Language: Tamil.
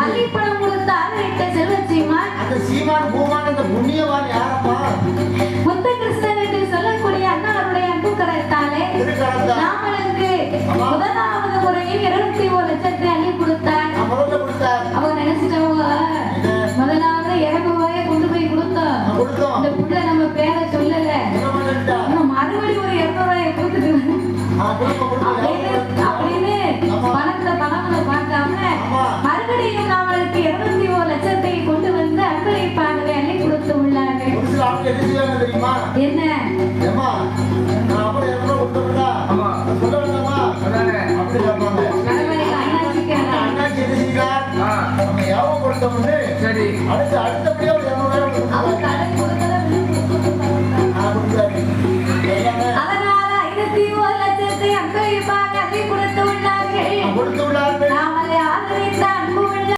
அள்ளிப்பழம் கொடுத்த ஆதரித்த செல்வச்சீமான் அந்த சீமான் பூமான் அந்த புண்ணியவான் யாரப்பா? முத்த கிருஷ்ணன் என்று சொல்லக்கூடிய அண்ணாருடைய அன்பு கரத்தாலே நாமளுக்கு முதலாவது முறையில் 21 லட்சத்தை அள்ளி கொடுத்தார். அவங்க நினைச்சிட்டவங்க முதலாவது 200 ரூபாயை கொண்டு போய் கொடுத்தோம். இந்த புள்ள நம்ம பேரை சொல்லல, மறுபடியும் ஒரு 200 ரூபாயை கொடுத்துட்டு அப்படின்னு பணங்களை பார்க்காம மறுபடியும் நாமளுக்கு 21 லட்சத்தை கொண்டு வந்து அன்பளிப்பாகவே அள்ளி கொடுத்து உள்ளார்கள். என்ன அடுத்து